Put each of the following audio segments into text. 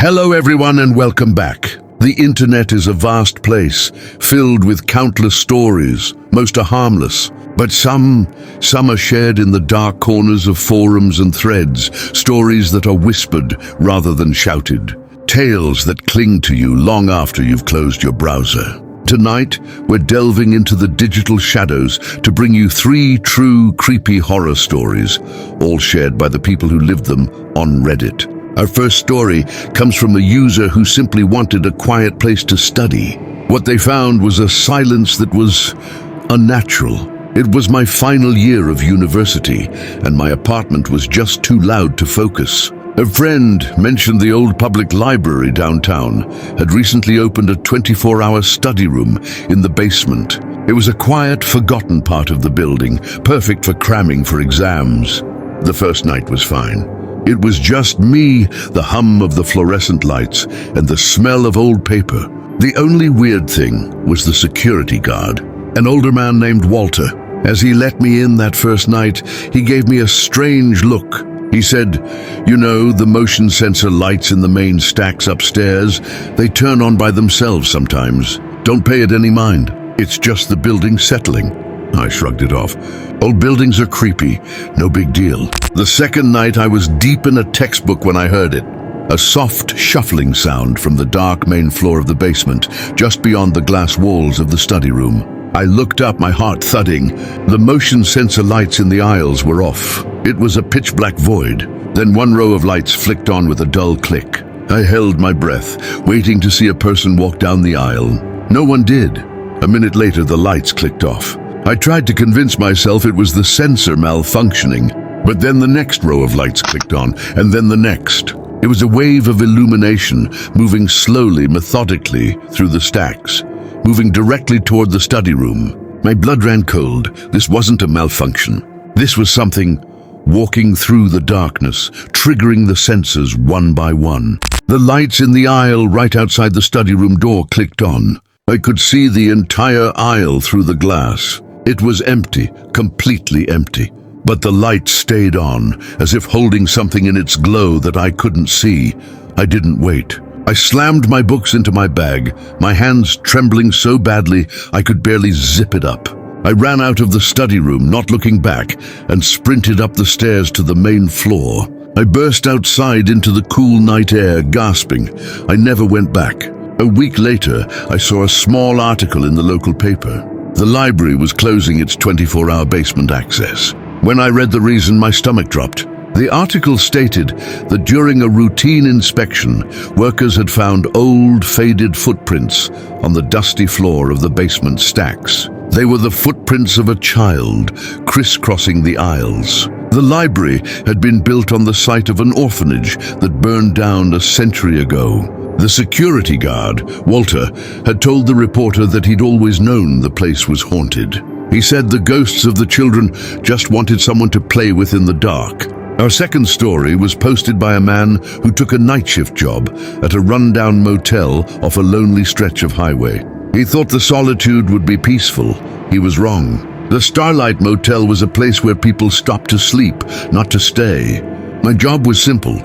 Hello everyone and welcome back. The internet is a vast place, filled with countless stories. Most are harmless, but some are shared in the dark corners of forums and threads, stories that are whispered rather than shouted, tales that cling to you long after you've closed your browser. Tonight, we're delving into the digital shadows to bring you 3 true creepy horror stories, all shared by the people who lived them on Reddit. Our first story comes from a user who simply wanted a quiet place to study. What they found was a silence that was unnatural. It was my final year of university, and my apartment was just too loud to focus. A friend mentioned the old public library downtown had recently opened a 24-hour study room in the basement. It was a quiet, forgotten part of the building, perfect for cramming for exams. The first night was fine. It was just me, the hum of the fluorescent lights, and the smell of old paper. The only weird thing was the security guard, an older man named Walter. As he let me in that first night, he gave me a strange look. He said, "You know, the motion sensor lights in the main stacks upstairs, they turn on by themselves sometimes. Don't pay it any mind. It's just the building settling." I shrugged it off. Old buildings are creepy, no big deal. The second night I was deep in a textbook when I heard it. A soft shuffling sound from the dark main floor of the basement, just beyond the glass walls of the study room. I looked up, my heart thudding. The motion sensor lights in the aisles were off. It was a pitch-black void. Then one row of lights flicked on with a dull click. I held my breath, waiting to see a person walk down the aisle. No one did. A minute later, the lights clicked off. I tried to convince myself it was the sensor malfunctioning, but then the next row of lights clicked on, and then the next. It was a wave of illumination, moving slowly, methodically through the stacks, moving directly toward the study room. My blood ran cold. This wasn't a malfunction. This was something walking through the darkness, triggering the sensors one by one. The lights in the aisle right outside the study room door clicked on. I could see the entire aisle through the glass. It was empty, completely empty. But the light stayed on, as if holding something in its glow that I couldn't see. I didn't wait. I slammed my books into my bag, my hands trembling so badly I could barely zip it up. I ran out of the study room, not looking back, and sprinted up the stairs to the main floor. I burst outside into the cool night air, gasping. I never went back. A week later, I saw a small article in the local paper. The library was closing its 24-hour basement access. When I read the reason, my stomach dropped. The article stated that during a routine inspection, workers had found old, faded footprints on the dusty floor of the basement stacks. They were the footprints of a child, crisscrossing the aisles. The library had been built on the site of an orphanage that burned down a century ago. The security guard, Walter, had told the reporter that he'd always known the place was haunted. He said the ghosts of the children just wanted someone to play with in the dark. Our second story was posted by a man who took a night shift job at a rundown motel off a lonely stretch of highway. He thought the solitude would be peaceful. He was wrong. The Starlight Motel was a place where people stopped to sleep, not to stay. My job was simple.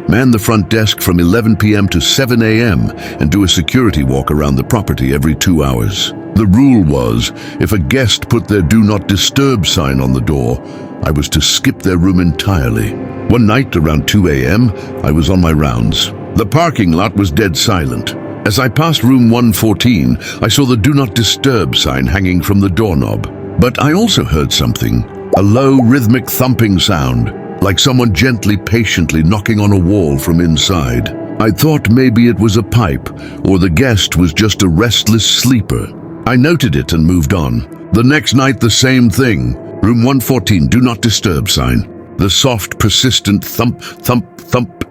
Man the front desk from 11 p.m. to 7 a.m. and do a security walk around the property every 2 hours. The rule was, if a guest put their "Do Not Disturb" sign on the door, I was to skip their room entirely. One night around 2 a.m., I was on my rounds. The parking lot was dead silent. As I passed room 114, I saw the "Do Not Disturb" sign hanging from the doorknob. But I also heard something, a low, rhythmic thumping sound, like someone gently, patiently knocking on a wall from inside. I thought maybe it was a pipe, or the guest was just a restless sleeper. I noted it and moved on. The next night, the same thing. Room 114, "Do Not Disturb" sign. The soft, persistent thump, thump, thump.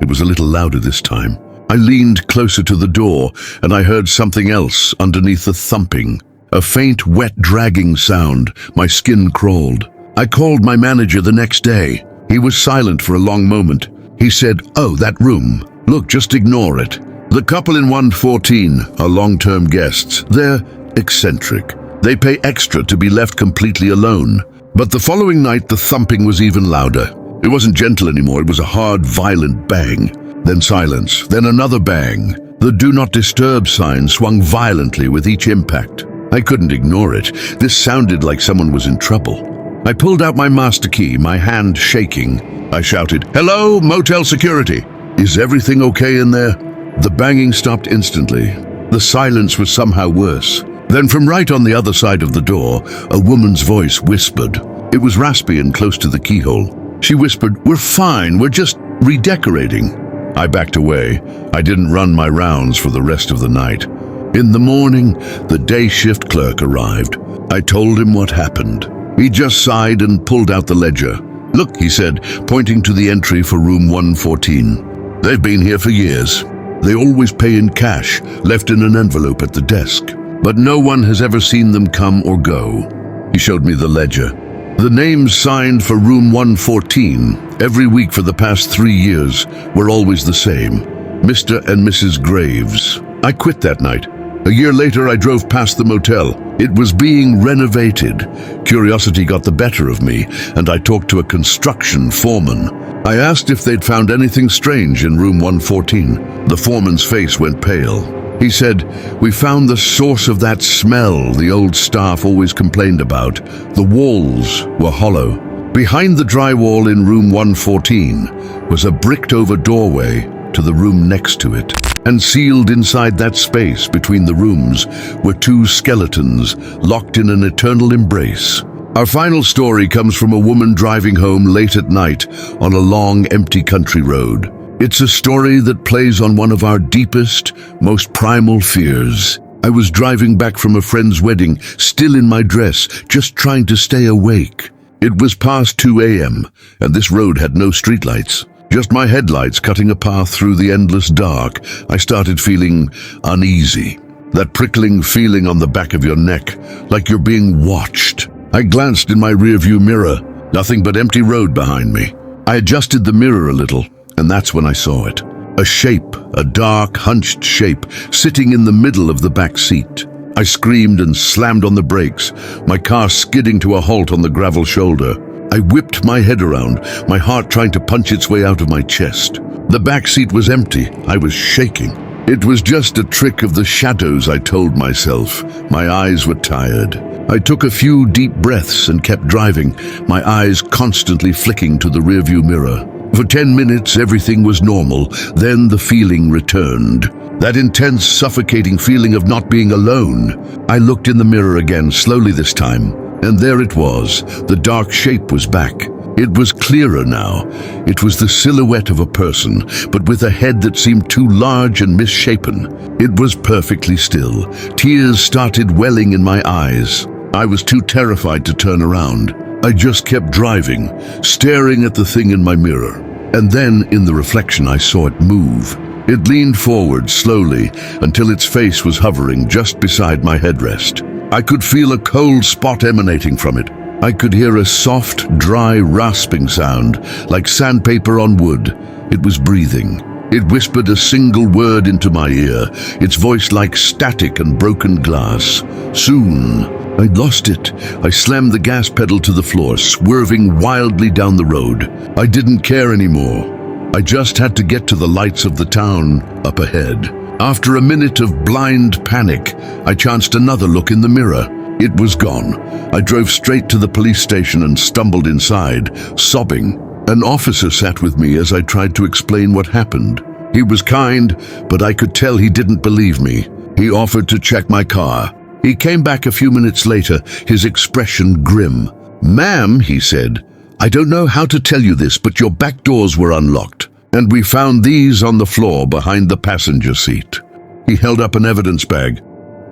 It was a little louder this time. I leaned closer to the door, and I heard something else underneath the thumping. A faint, wet, dragging sound. My skin crawled. I called my manager the next day. He was silent for a long moment. He said, "Oh, that room. Look, just ignore it. The couple in 114 are long-term guests. They're eccentric. They pay extra to be left completely alone." But the following night, the thumping was even louder. It wasn't gentle anymore. It was a hard, violent bang. Then silence, then another bang. The do not disturb sign swung violently with each impact. I couldn't ignore it. This sounded like someone was in trouble. I pulled out my master key, my hand shaking. I shouted, "Hello, motel security. Is everything okay in there?" The banging stopped instantly. The silence was somehow worse. Then from right on the other side of the door, a woman's voice whispered. It was raspy and close to the keyhole. She whispered, "We're fine, we're just redecorating." I backed away. I didn't run my rounds for the rest of the night. In the morning, the day shift clerk arrived. I told him what happened. He just sighed and pulled out the ledger. "Look," he said, pointing to the entry for room 114. "They've been here for years. They always pay in cash, left in an envelope at the desk. But no one has ever seen them come or go." He showed me the ledger. The names signed for room 114 every week for the past 3 years were always the same. Mr. and Mrs. Graves. I quit that night. A year later, I drove past the motel. It was being renovated. Curiosity got the better of me, and I talked to a construction foreman. I asked if they'd found anything strange in room 114. The foreman's face went pale. He said, "We found the source of that smell the old staff always complained about. The walls were hollow. Behind the drywall in room 114 was a bricked-over doorway to the room next to it. And sealed inside that space between the rooms were 2 skeletons locked in an eternal embrace." Our final story comes from a woman driving home late at night on a long, empty country road. It's a story that plays on one of our deepest, most primal fears. I was driving back from a friend's wedding, still in my dress, just trying to stay awake. It was past 2 a.m., and this road had no streetlights. Just my headlights cutting a path through the endless dark. I started feeling uneasy. That prickling feeling on the back of your neck, like you're being watched. I glanced in my rearview mirror. Nothing but empty road behind me. I adjusted the mirror a little, and that's when I saw it. A shape, a dark, hunched shape, sitting in the middle of the back seat. I screamed and slammed on the brakes, my car skidding to a halt on the gravel shoulder. I whipped my head around, my heart trying to punch its way out of my chest. The back seat was empty. I was shaking. It was just a trick of the shadows, I told myself. My eyes were tired. I took a few deep breaths and kept driving, my eyes constantly flicking to the rearview mirror. For 10 minutes, everything was normal. Then the feeling returned. That intense, suffocating feeling of not being alone. I looked in the mirror again, slowly this time. And there it was. The dark shape was back. It was clearer now. It was the silhouette of a person, but with a head that seemed too large and misshapen. It was perfectly still. Tears started welling in my eyes. I was too terrified to turn around. I just kept driving, staring at the thing in my mirror. And then, in the reflection, I saw it move. It leaned forward slowly until its face was hovering just beside my headrest. I could feel a cold spot emanating from it. I could hear a soft, dry, rasping sound, like sandpaper on wood. It was breathing. It whispered a single word into my ear, its voice like static and broken glass. Soon, I'd lost it. I slammed the gas pedal to the floor, swerving wildly down the road. I didn't care anymore. I just had to get to the lights of the town up ahead. After a minute of blind panic, I chanced another look in the mirror. It was gone. I drove straight to the police station and stumbled inside, sobbing. An officer sat with me as I tried to explain what happened. He was kind, but I could tell he didn't believe me. He offered to check my car. He came back a few minutes later, his expression grim. "Ma'am," he said, "I don't know how to tell you this, but your back doors were unlocked, and we found these on the floor behind the passenger seat." He held up an evidence bag.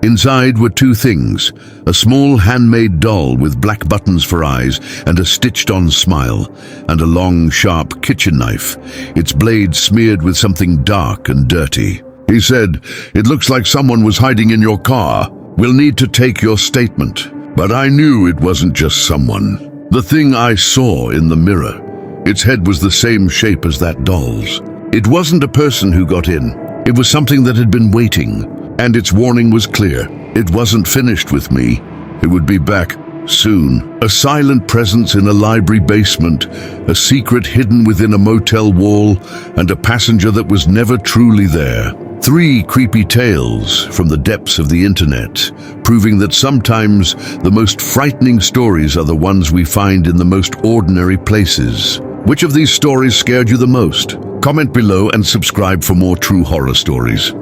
Inside were 2 things, a small handmade doll with black buttons for eyes and a stitched-on smile, and a long, sharp kitchen knife, its blade smeared with something dark and dirty. He said, "It looks like someone was hiding in your car. We'll need to take your statement." But I knew it wasn't just someone. The thing I saw in the mirror, its head was the same shape as that doll's. It wasn't a person who got in. It was something that had been waiting. And its warning was clear. It wasn't finished with me. It would be back Soon, a silent presence in a library basement, a secret hidden within a motel wall, and a passenger that was never truly there. 3 creepy tales from the depths of the internet, proving that sometimes the most frightening stories are the ones we find in the most ordinary places. Which of these stories scared you the most? Comment below and subscribe for more true horror stories.